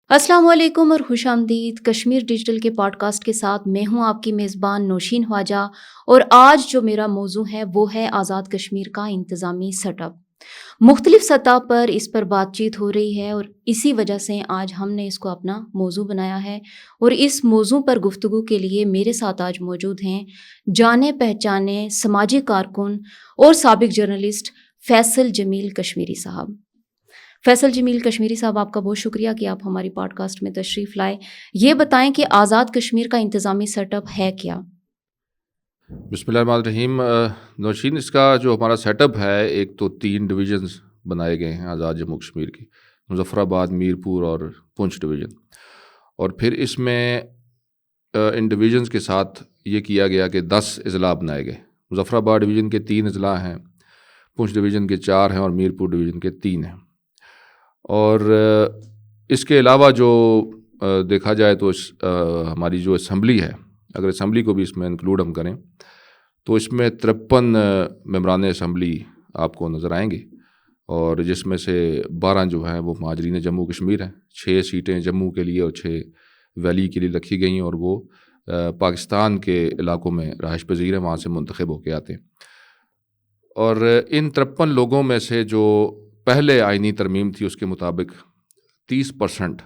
السلام علیکم اور خوش آمدید کشمیر ڈیجیٹل کے پوڈ کاسٹ کے ساتھ میں ہوں آپ کی میزبان نوشین خواجہ، اور آج جو میرا موضوع ہے وہ ہے آزاد کشمیر کا انتظامی سیٹ اپ۔ مختلف سطح پر اس پر بات چیت ہو رہی ہے اور اسی وجہ سے آج ہم نے اس کو اپنا موضوع بنایا ہے، اور اس موضوع پر گفتگو کے لیے میرے ساتھ آج موجود ہیں جانے پہچانے سماجی کارکن اور سابق جرنلسٹ فیصل جمیل کشمیری صاحب۔ فیصل جمیل کشمیری صاحب، آپ کا بہت شکریہ کہ آپ ہماری پوڈ کاسٹ میں تشریف لائے۔ یہ بتائیں کہ آزاد کشمیر کا انتظامی سیٹ اپ ہے کیا؟ بسم اللہ الرحمن الرحیم۔ نوشین، اس کا جو ہمارا سیٹ اپ ہے، ایک تو 3 ڈویژنز بنائے گئے ہیں آزاد جموں کشمیر کی، مظفر آباد، میرپور اور پونچھ ڈویژن، اور پھر اس میں ان ڈویژنز کے ساتھ یہ کیا گیا کہ 10 اضلاع بنائے گئے۔ مظفر آباد ڈویژن کے 3 اضلاع ہیں، پونچھ ڈویژن کے 4 ہیں اور میرپور ڈویژن کے 3 ہیں۔ اور اس کے علاوہ جو دیکھا جائے تو ہماری جو اسمبلی ہے، اگر اسمبلی کو بھی اس میں انکلوڈ ہم کریں تو اس میں 53 ممبران اسمبلی آپ کو نظر آئیں گے، اور جس میں سے 12 جو ہیں وہ مہاجرین جموں کشمیر ہیں۔ 6 سیٹیں جموں کے لیے اور 6 ویلی کے لیے رکھی گئی ہیں، اور وہ پاکستان کے علاقوں میں رہائش پذیر ہیں، وہاں سے منتخب ہو کے آتے ہیں۔ اور ان 53 لوگوں میں سے جو پہلے آئینی ترمیم تھی اس کے مطابق 30%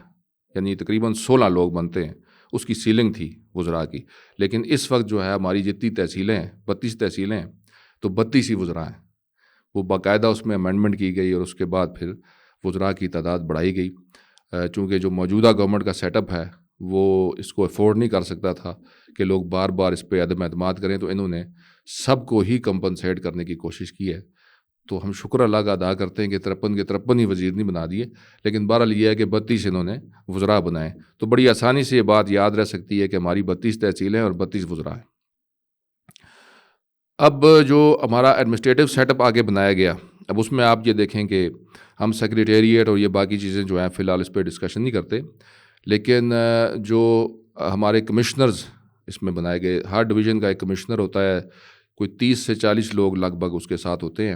یعنی تقریباً 16 لوگ بنتے ہیں، اس کی سیلنگ تھی وزراء کی۔ لیکن اس وقت جو ہے ہماری جتنی تحصیلیں ہیں، 32 تحصیلیں ہیں، تو 32 ہی وزراء ہیں۔ وہ باقاعدہ اس میں امینڈمنٹ کی گئی اور اس کے بعد پھر وزراء کی تعداد بڑھائی گئی، چونکہ جو موجودہ گورنمنٹ کا سیٹ اپ ہے وہ اس کو افورڈ نہیں کر سکتا تھا کہ لوگ بار بار اس پہ عدم اعتماد کریں، تو انہوں نے سب کو ہی کمپنسیٹ کرنے کی کوشش کی ہے۔ تو ہم شکر اللہ کا ادا کرتے ہیں کہ 53 کے 53 ہی وزیر نہیں بنا دیے، لیکن بہرحال یہ ہے کہ 32 انہوں نے وزراء بنائے۔ تو بڑی آسانی سے یہ بات یاد رہ سکتی ہے کہ ہماری 32 تحصیلیں اور 32 وزراء ہیں۔ اب جو ہمارا ایڈمنسٹریٹو سیٹ اپ آگے بنایا گیا، اب اس میں آپ یہ دیکھیں کہ ہم سیکریٹریٹ اور یہ باقی چیزیں جو ہیں فی الحال اس پہ ڈسکشن نہیں کرتے، لیکن جو ہمارے کمشنرز اس میں بنائے گئے، ہر ڈویژن کا ایک کمشنر ہوتا ہے، کوئی 30 سے 40 لوگ لگ بھگ اس کے ساتھ ہوتے ہیں،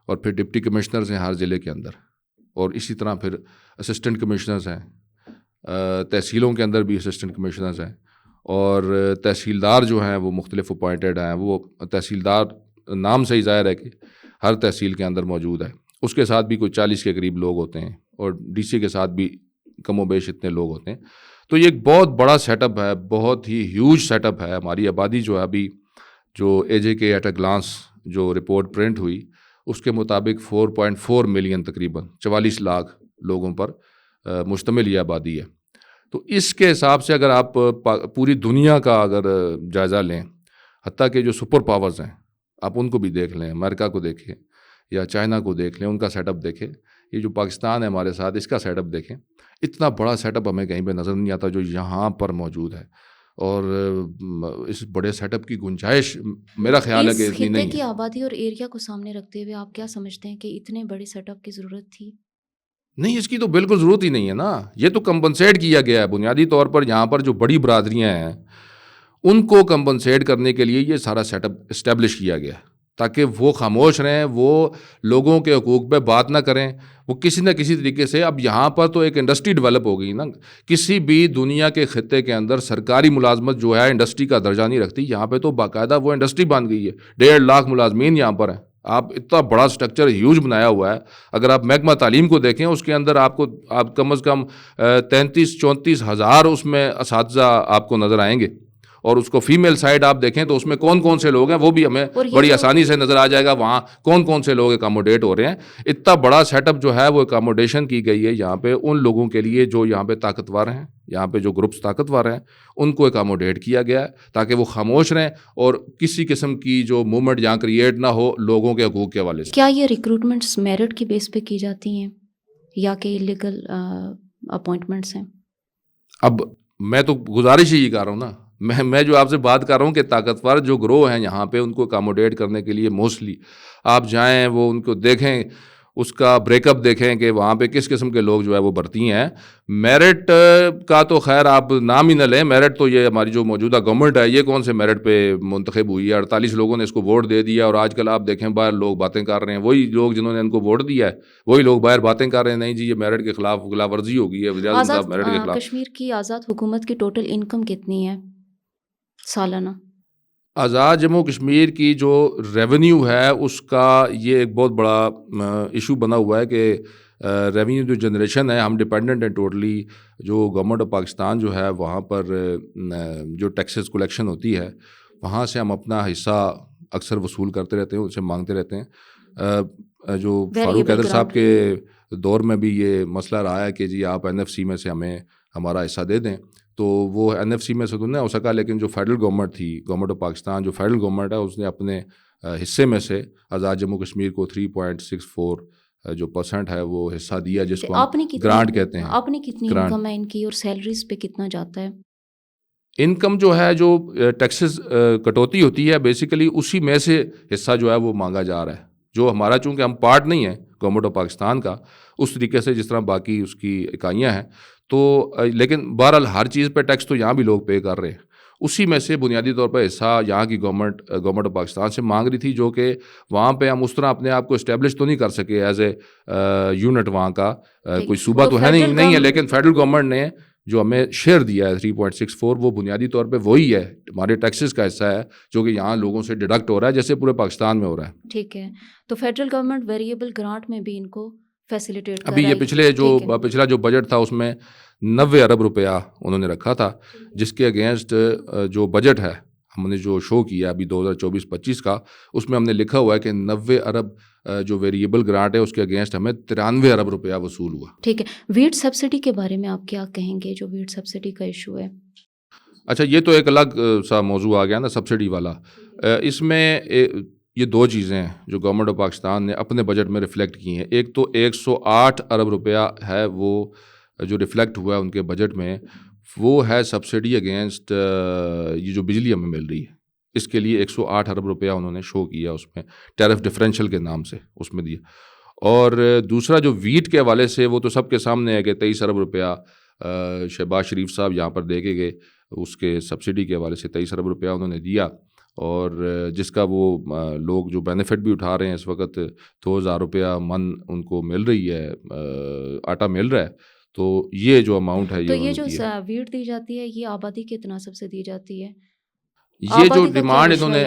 اور پھر ڈپٹی کمشنرز ہیں ہر ضلع کے اندر، اور اسی طرح پھر اسسٹنٹ کمشنرز ہیں، تحصیلوں کے اندر بھی اسسٹنٹ کمشنرز ہیں، اور تحصیلدار جو ہیں وہ مختلف اپوائنٹڈ ہیں۔ وہ تحصیلدار نام سے ہی ظاہر ہے کہ ہر تحصیل کے اندر موجود ہے، اس کے ساتھ بھی کوئی 40 کے قریب لوگ ہوتے ہیں، اور ڈی سی کے ساتھ بھی کم و بیش اتنے لوگ ہوتے ہیں۔ تو یہ ایک بہت بڑا سیٹ اپ ہے، بہت ہی ہیوج سیٹ اپ ہے۔ ہماری آبادی جو ہے ابھی جو اے جے کے ایٹ اے گلانس جو رپورٹ پرنٹ ہوئی، اس کے مطابق 4.4 ملین تقریباً 44 لاکھ لوگوں پر مشتمل یہ آبادی ہے۔ تو اس کے حساب سے اگر آپ پوری دنیا کا اگر جائزہ لیں، حتیٰ کہ جو سپر پاورز ہیں آپ ان کو بھی دیکھ لیں، امریکہ کو دیکھیں یا چائنا کو دیکھ لیں، ان کا سیٹ اپ دیکھیں، یہ جو پاکستان ہے ہمارے ساتھ، اس کا سیٹ اپ دیکھیں، اتنا بڑا سیٹ اپ ہمیں کہیں پہ نظر نہیں آتا جو یہاں پر موجود ہے۔ اور اس بڑے سیٹ اپ کی گنجائش میرا خیال ہے کہ اتنی اس نہیں خطے کی ہے۔ آبادی اور ایریا کو سامنے رکھتے ہوئے آپ کیا سمجھتے ہیں کہ اتنے بڑے سیٹ اپ کی ضرورت تھی؟ نہیں، اس کی تو بالکل ضرورت ہی نہیں ہے نا۔ یہ تو کمپنسیٹ کیا گیا ہے بنیادی طور پر، یہاں پر جو بڑی برادریاں ہیں ان کو کمپنسیٹ کرنے کے لیے یہ سارا سیٹ اپ اسٹیبلش کیا گیا، تاکہ وہ خاموش رہیں، وہ لوگوں کے حقوق پہ بات نہ کریں، وہ کسی نہ کسی طریقے سے۔ اب یہاں پر تو ایک انڈسٹری ڈیولپ ہو گئی نا، کسی بھی دنیا کے خطے کے اندر سرکاری ملازمت جو ہے انڈسٹری کا درجہ نہیں رکھتی، یہاں پہ تو باقاعدہ وہ انڈسٹری بن گئی ہے، 1.5 لاکھ ملازمین یہاں پر ہیں۔ آپ اتنا بڑا سٹرکچر ہیوج بنایا ہوا ہے، اگر آپ محکمہ تعلیم کو دیکھیں اس کے اندر آپ کم از کم 33-34 ہزار اس میں اساتذہ آپ کو نظر آئیں گے، اور اس کو فیمیل سائڈ آپ دیکھیں تو اس میں کون کون سے لوگ ہیں وہ بھی ہمیں بڑی آسانی سے نظر آ جائے گا، وہاں کون کون سے لوگ اکاموڈیٹ ہو رہے ہیں۔ اتنا بڑا سیٹ اپ جو ہے وہ اکاموڈیشن کی گئی ہے یہاں پہ ان لوگوں کے لیے جو یہاں پہ طاقتور ہیں، یہاں پہ جو گروپس طاقتور ہیں ان کو اکاموڈیٹ کیا گیا ہے، تاکہ وہ خاموش رہیں اور کسی قسم کی جو موومنٹ یہاں کریٹ نہ ہو لوگوں کے حقوق کے حوالے سے۔ کیا یہ ریکروٹمنٹس میرٹ کی بیس پہ کی جاتی ہیں یا کہ انلیگل اپوائنٹمنٹس ہیں؟ اب میں تو گزارش ہی کر رہا ہوں نا، میں جو آپ سے بات کر رہا ہوں کہ طاقتور جو گروہ ہیں یہاں پہ ان کو اکاموڈیٹ کرنے کے لیے موسٹلی آپ جائیں، وہ ان کو دیکھیں، اس کا بریک اپ دیکھیں کہ وہاں پہ کس قسم کے لوگ جو ہے وہ بھرتی ہیں. میرٹ کا تو خیر آپ نام ہی نہ لیں. میرٹ تو یہ ہماری جو موجودہ گورنمنٹ ہے یہ کون سے میرٹ پہ منتخب ہوئی ہے؟ 48 لوگوں نے اس کو ووٹ دے دیا اور آج کل آپ دیکھیں باہر لوگ باتیں کر رہے ہیں. وہی لوگ جنہوں نے ان کو ووٹ دیا ہے وہی لوگ باہر باتیں کر رہے ہیں نہیں جی یہ میرٹ کے خلاف خلاف ورزی ہو گئی ہے. وزیر اعظم صاحب میرٹ کے خلاف. کشمیر کی آزاد حکومت کی ٹوٹل انکم کتنی ہے سالانہ؟ آزاد جموں کشمیر کی جو ریونیو ہے اس کا یہ ایک بہت بڑا ایشو بنا ہوا ہے کہ ریونیو جو جنریشن ہے ہم ڈپینڈنٹ ہیں ٹوٹلی جو گورنمنٹ آف پاکستان جو ہے وہاں پر جو ٹیکسز کلیکشن ہوتی ہے وہاں سے ہم اپنا حصہ اکثر وصول کرتے رہتے ہیں, ان سے مانگتے رہتے ہیں. جو فاروق حیدر صاحب کے دور میں بھی یہ مسئلہ رہا ہے کہ جی آپ NFC میں سے ہمیں ہمارا حصہ دے دیں, تو وہ NFC میں سے تو نہیں ہو سکا, لیکن جو فیڈرل گورنمنٹ تھی گورنمنٹ آف پاکستان جو فیڈرل گورنمنٹ ہے اس نے اپنے حصے میں سے آزاد جموں کشمیر کو 3.64 جو % ہے وہ حصہ دیا جس کو ہم گرانٹ کہتے ہیں. آپ نے کتنی انکم ہے ان کی اور سیلریز پہ کتنا جاتا ہے؟ انکم جو ہے جو ٹیکسز کٹوتی ہوتی ہے بیسیکلی اسی میں سے حصہ جو ہے وہ مانگا جا رہا ہے. جو ہمارا چونکہ ہم پارٹ نہیں ہیں گورنمنٹ آف پاکستان کا اس طریقے سے جس طرح باقی اس کی اکائیاں ہیں, تو لیکن بہرحال ہر چیز پہ ٹیکس تو یہاں بھی لوگ پے کر رہے ہیں. اسی میں سے بنیادی طور پہ حصہ یہاں کی گورنمنٹ آف پاکستان سے مانگ رہی تھی, جو کہ وہاں پہ ہم اس طرح اپنے آپ کو اسٹیبلش تو نہیں کر سکے ایز اے یونٹ. وہاں کا کوئی صوبہ تو ہے نہیں ہے, لیکن فیڈرل گورنمنٹ نے جو ہمیں شیئر دیا ہے 3.64 وہ بنیادی طور پہ وہی ہے ہمارے ٹیکسز کا حصہ ہے جو کہ یہاں لوگوں سے ڈیڈکٹ ہو رہا ہے جیسے پورے پاکستان میں ہو رہا ہے. ٹھیک ہے, تو فیڈرل گورنمنٹ ویریبل گرانٹ میں بھی ان کو فیسیلیٹیٹ کر ابھی یہ پچھلا جو بجٹ تھا اس میں 90 ارب روپیہ انہوں نے رکھا تھا, جس کے اگینسٹ جو بجٹ ہے ہم نے جو شو کیا ابھی 2024-25 کا اس میں ہم نے لکھا ہوا ہے کہ 90 ارب جو ویریبل گرانٹ ہے اس کے اگینسٹ ہمیں 93 ارب روپیہ وصول ہوا. ٹھیک ہے, ویٹ سبسڈی کے بارے میں آپ کیا کہیں گے جو ویٹ سبسڈی کا ایشو ہے؟ اچھا یہ تو ایک الگ سا موضوع آ گیا نا سبسڈی والا. اس میں یہ دو چیزیں ہیں جو گورنمنٹ آف پاکستان نے اپنے بجٹ میں ریفلیکٹ کی ہیں. ایک تو 108 ارب روپیہ ہے وہ جو ریفلیکٹ ہوا ہے ان کے بجٹ میں, وہ ہے سبسڈی اگینسٹ یہ جو بجلی ہمیں مل رہی ہے اس کے لیے 108 ارب روپیہ انہوں نے شو کیا اس میں ٹیرف ڈفرینشل کے نام سے اس میں دیا. اور دوسرا جو ویٹ کے حوالے سے وہ تو سب کے سامنے ہے کہ 23 ارب روپیہ شہباز شریف صاحب یہاں پر دے کے گئے, اس کے سبسڈی کے حوالے سے 23 ارب روپیہ انہوں نے دیا, اور جس کا وہ لوگ جو بینیفٹ بھی اٹھا رہے ہیں اس وقت 2000 روپیہ من ان کو مل رہی ہے, آٹا مل رہا ہے. تو یہ جو اماؤنٹ ہے تو یہ جو ویٹ دی جاتی ہے یہ آبادی کے تناسب سے دی جاتی ہے؟ یہ جو ڈیمانڈ انہوں نے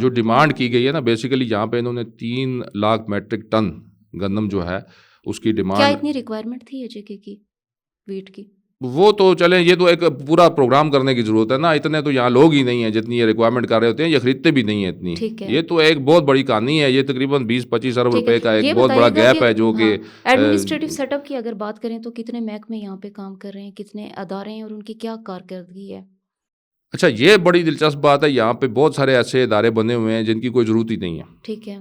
جو ڈیمانڈ کی گئی ہے نا بیسیکلی یہاں پہ انہوں نے 3 لاکھ میٹرک ٹن گندم جو ہے اس کی ڈیمانڈ. کیا اتنی ریکوائرمنٹ تھی JK کی ویٹ کی؟ وہ تو چلیں یہ تو ایک پورا پروگرام کرنے کی ضرورت ہے نا, اتنے تو یہاں لوگ ہی نہیں ہیں جتنی یہ ریکوائرمنٹ کر رہے ہوتے ہیں, یہ خریدتے بھی نہیں ہیں اتنی. یہ تو ایک بہت بڑی کہانی ہے, یہ تقریباً 20-25 ارب روپے کا ایک بہت بڑا گیپ ہے جو کہ ایڈمنسٹریٹو سیٹ اپ کی اگر بات کریں تو کتنے محکمے یہاں پہ کام کر رہے ہیں, کتنے ادارے ہیں اور ان کی کیا کارکردگی ہے؟ اچھا یہ بڑی دلچسپ بات ہے, یہاں پہ بہت سارے ایسے ادارے بنے ہوئے ہیں جن کی کوئی ضرورت ہی نہیں ہے. ٹھیک ہے,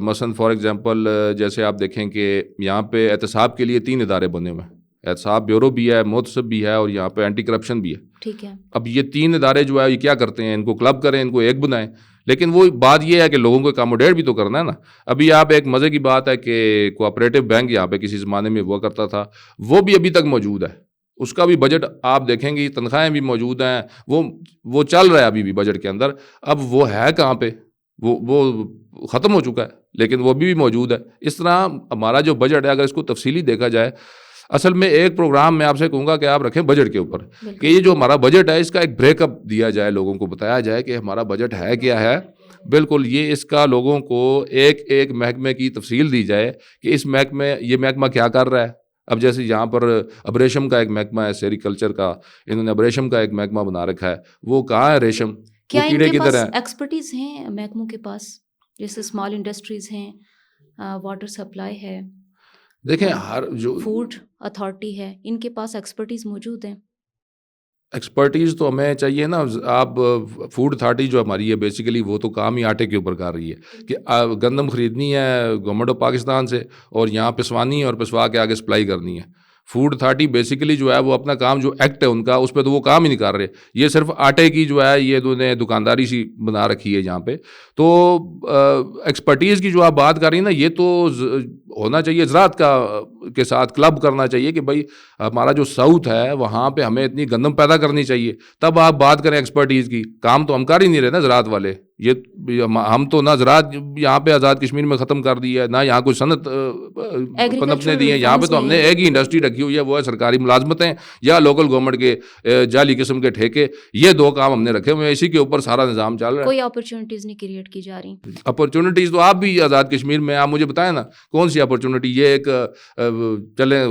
مثلاً فار ایگزامپل جیسے آپ دیکھیں کہ یہاں پہ احتساب کے لیے 3 ادارے بنے ہوئے ہیں, احتساب بیورو بھی ہے, محتسب بھی ہے, اور یہاں پہ اینٹی کرپشن بھی ہے. ٹھیک ہے, اب یہ 3 ادارے جو ہے یہ کیا کرتے ہیں, ان کو کلب کریں, ان کو ایک بنائیں, لیکن وہ بات یہ ہے کہ لوگوں کو اکاموڈیٹ بھی تو کرنا ہے نا. ابھی آپ ایک مزے کی بات ہے کہ کوآپریٹو بینک یہاں پہ کسی زمانے میں ہوا کرتا تھا, وہ بھی ابھی تک موجود ہے, اس کا بھی بجٹ آپ دیکھیں گے, تنخواہیں بھی موجود ہیں, وہ چل رہا ہے ابھی بھی بجٹ کے اندر. اب وہ ہے کہاں پہ, وہ ختم ہو چکا ہے, لیکن وہ بھی موجود ہے. اس طرح ہمارا جو بجٹ ہے اگر اس کو تفصیلی دیکھا جائے, اصل میں ایک پروگرام میں آپ سے کہوں گا کہ آپ رکھیں بجٹ کے اوپر کہ یہ جو ہمارا بجٹ ہے اس کا ایک بریک اپ دیا جائے, لوگوں کو بتایا جائے کہ ہمارا بجٹ ہے کیا ہے. بالکل یہ اس کا لوگوں کو ایک محکمے کی تفصیل دی جائے کہ اس یہ محکمہ کیا کر رہا ہے. اب جیسے یہاں پر ابریشم کا ایک محکمہ ہے, سیریکلچر کا, انہوں نے ابریشم کا ایک محکمہ بنا رکھا ہے, وہ کہاں ہے ریشم, کیا وہ کیڑے کدھر ہیں؟ ایکسپرٹیز ہیں محکموں کے پاس, جیسے اسمال انڈسٹریز ہیں, واٹر سپلائی ہے, دیکھیں ہر جو فوڈ اتھارٹی ہے, ان کے پاس ایکسپرٹیز موجود ہیں. ایکسپرٹیز تو ہمیں چاہیے نا. آپ فوڈ اتھارٹی جو ہماری ہے بیسیکلی وہ تو کام ہی آٹے کے اوپر کر رہی ہے کہ گندم خریدنی ہے گورنمنٹ آف پاکستان سے اور یہاں پسوانی ہے اور پسوا کے آگے سپلائی کرنی ہے. فوڈ اتھارٹی بیسیکلی جو ہے وہ اپنا کام جو ایکٹ ہے ان کا اس پہ تو وہ کام ہی نہیں کر رہے. یہ صرف آٹے کی جو ہے یہ انہوں نے دکانداری سی بنا رکھی ہے یہاں پہ. تو ایکسپرٹیز کی جو آپ بات کر رہی ہیں نا, یہ تو ہونا چاہیے زراعت کے ساتھ کلب کرنا چاہیے کہ بھائی ہمارا جو ساؤتھ ہے وہاں پہ ہمیں اتنی گندم پیدا کرنی چاہیے, تب آپ بات کریں ایکسپرٹیز کی. کام تو ہم کر ہی نہیں رہے نا زراعت والے. یہ ہم تو نہ زراعت یہاں پہ آزاد کشمیر میں ختم کر دی ہے, نہ یہاں کوئی صنعت پنپنے دی ہیں. یہاں پہ تو ہم نے ایک ہی انڈسٹری رکھی ہوئی ہے, وہ ہے سرکاری ملازمتیں یا لوکل گورنمنٹ کے جعلی قسم کے ٹھیکے. یہ دو کام ہم نے رکھے ہوئے ہیں, اسی کے اوپر سارا نظام چل رہا ہے. کوئی اپرچونٹیز نہیں کریٹ کی جا رہی. اپرچونٹیز تو آپ بھی آزاد کشمیر میں, آپ مجھے بتائیں نا کون سی اپرچونٹی. یہ ایک چلیں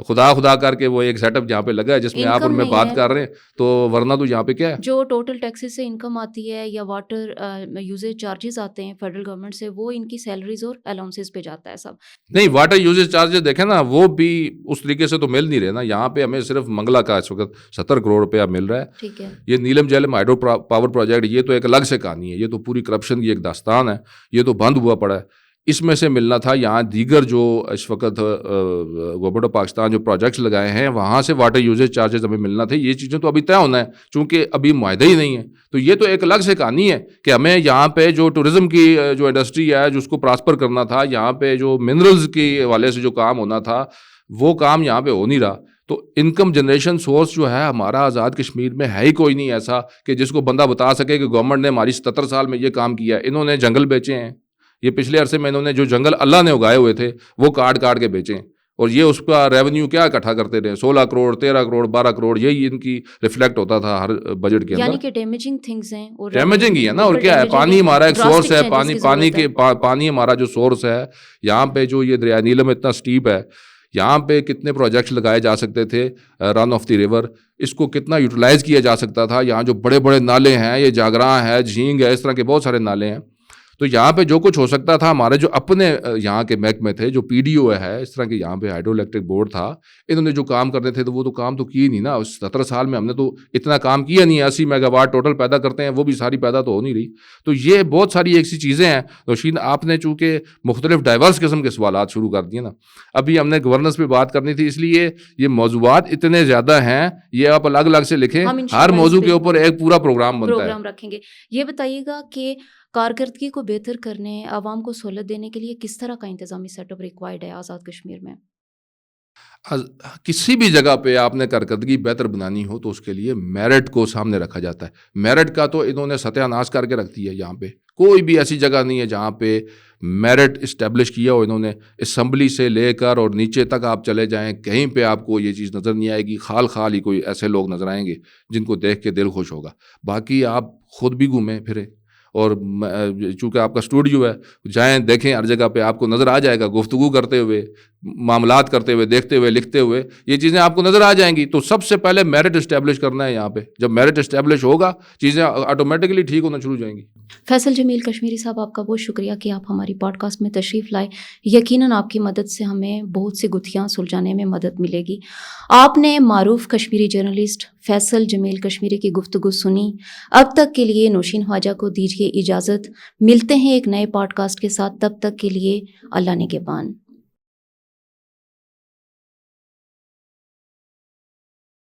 خدا کر کے وہ ایک سیٹ اپ جہاں پہ لگا ہے جس میں آپ اور میں بات کر رہے ہیں, تو ورنہ تو یہاں پہ کیا ہے جو ٹوٹل ٹیکسز سے انکم آتی ہے یا واٹر یوزیج چارجز آتے ہیں فیڈرل گورنمنٹ سے, وہ ان کی سیلریز اور الاؤنسز پہ جاتا ہے سب. نہیں, واٹر یوزیج چارجز دیکھیں نا وہ بھی اس طریقے سے تو مل نہیں رہے نا. یہاں پہ ہمیں صرف منگلا کا اس وقت 70 کروڑ روپیہ مل رہا ہے. ٹھیک ہے. یہ نیلم جہلم ہائیڈرو پاور پروجیکٹ یہ تو ایک الگ سے کہانی ہے, یہ تو پوری کرپشن کی ایک داستان ہے, یہ تو بند ہوا پڑا ہے. اس میں سے ملنا تھا. یہاں دیگر جو اس وقت گورنمنٹ آف پاکستان جو پروجیکٹس لگائے ہیں وہاں سے واٹر یوزیج چارجز ہمیں ملنا تھے. یہ چیزیں تو ابھی طے ہونا ہے چونکہ ابھی معاہدہ ہی نہیں ہے. تو یہ تو ایک الگ سے کہانی ہے کہ ہمیں یہاں پہ جو ٹورزم کی جو انڈسٹری ہے جو اس کو پراسپر کرنا تھا, یہاں پہ جو منرلز کے حوالے سے جو کام ہونا تھا وہ کام یہاں پہ ہو نہیں رہا. تو انکم جنریشن سورس جو ہے ہمارا آزاد کشمیر میں ہے ہی کوئی نہیں ایسا کہ جس کو بندہ بتا سکے کہ گورنمنٹ نے ہماری 77 سال میں یہ کام کیا ہے. انہوں نے جنگل بیچے ہیں, یہ پچھلے عرصے میں انہوں نے جو جنگل اللہ نے اگائے ہوئے تھے وہ کاٹ کے بیچے ہیں, اور یہ اس کا ریونیو کیا اکٹھا کرتے رہے, 16 کروڑ 13 کروڑ 12 کروڑ, یہی ان کی ریفلیکٹ ہوتا تھا ہر بجٹ کے اندر. یعنی کہ ڈیمیجنگ تھنگز ہیں, اور ڈیمیجنگ ہی ہے نا, اور کیا ہے. پانی ہمارا ایک سورس ہے, پانی ہمارا جو سورس ہے. یہاں پہ جو یہ دریا نیلم اتنا سٹیپ ہے, یہاں پہ کتنے پروجیکٹس لگائے جا سکتے تھے رن آف دی ریور, اس کو کتنا یوٹیلائز کیا جا سکتا تھا. یہاں جو بڑے بڑے نالے ہیں, یہ جاگراں ہے, جھینگ ہے, اس طرح کے بہت سارے نالے ہیں. تو یہاں پہ جو کچھ ہو سکتا تھا ہمارے جو اپنے یہاں کے محکمے تھے, جو پی ڈی او ہے, اس طرح کے یہاں پہ ہائیڈرو الیکٹرک بورڈ تھا, انہوں نے جو کام کرنے تھے تو وہ تو کام تو کیے نہیں نا. 17 سال میں ہم نے تو اتنا کام کیا نہیں. 80 میگا واٹ ٹوٹل پیدا کرتے ہیں, وہ بھی ساری پیدا تو ہو نہیں رہی. تو یہ بہت ساری ایسی چیزیں ہیں. نوشین, آپ نے چونکہ مختلف ڈائیورس قسم کے سوالات شروع کر دیے نا, ابھی ہم نے گورننس پہ بات کرنی تھی, اس لیے یہ موضوعات اتنے زیادہ ہیں, یہ آپ الگ الگ سے لکھیں, ہر موضوع کے اوپر ایک پورا پروگرام بنتا ہے. رکھیں گے. یہ بتائیے گا کہ کارکردگی کو بہتر کرنے, عوام کو سہولت دینے کے لیے کس طرح کا انتظامی سیٹ اپ ریکوائرڈ ہے آزاد کشمیر میں؟ کسی بھی جگہ پہ آپ نے کارکردگی بہتر بنانی ہو تو اس کے لیے میرٹ کو سامنے رکھا جاتا ہے. میرٹ کا تو انہوں نے ستیہ ناش کر کے رکھ دی ہے. یہاں پہ کوئی بھی ایسی جگہ نہیں ہے جہاں پہ میرٹ اسٹیبلش کیا ہو انہوں نے. اسمبلی سے لے کر اور نیچے تک آپ چلے جائیں, کہیں پہ آپ کو یہ چیز نظر نہیں آئے گی. خال ہی کوئی ایسے لوگ نظر آئیں گے جن کو دیکھ کے دل خوش ہوگا. باقی آپ خود بھی گھومیں پھریں, اور چونکہ آپ کا اسٹوڈیو ہے, جائیں دیکھیں, ہر جگہ پہ آپ کو نظر آ جائے گا. گفتگو کرتے ہوئے, معاملات کرتے ہوئے, دیکھتے ہوئے, لکھتے ہوئے, یہ چیزیں آپ کو نظر آ جائیں گی. تو سب سے پہلے میرٹ اسٹیبلش کرنا ہے یہاں پہ. جب میرٹ اسٹیبلش ہوگا چیزیں آٹومیٹکلی ٹھیک ہونا شروع ہو جائیں گی. فیصل جمیل کشمیری صاحب, آپ کا بہت شکریہ کہ آپ ہماری پوڈ کاسٹ میں تشریف لائے. یقیناً آپ کی مدد سے ہمیں بہت سی گتھیاں سلجھانے میں مدد ملے گی. آپ نے معروف کشمیری جرنلسٹ فیصل جمیل کشمیری کی گفتگو سنی. اب تک کے لیے نوشین خواجہ کو دیجیے اجازت. ملتے ہیں ایک نئے پوڈ کاسٹ کے ساتھ, تب تک کے لیے اللہ نگہبان.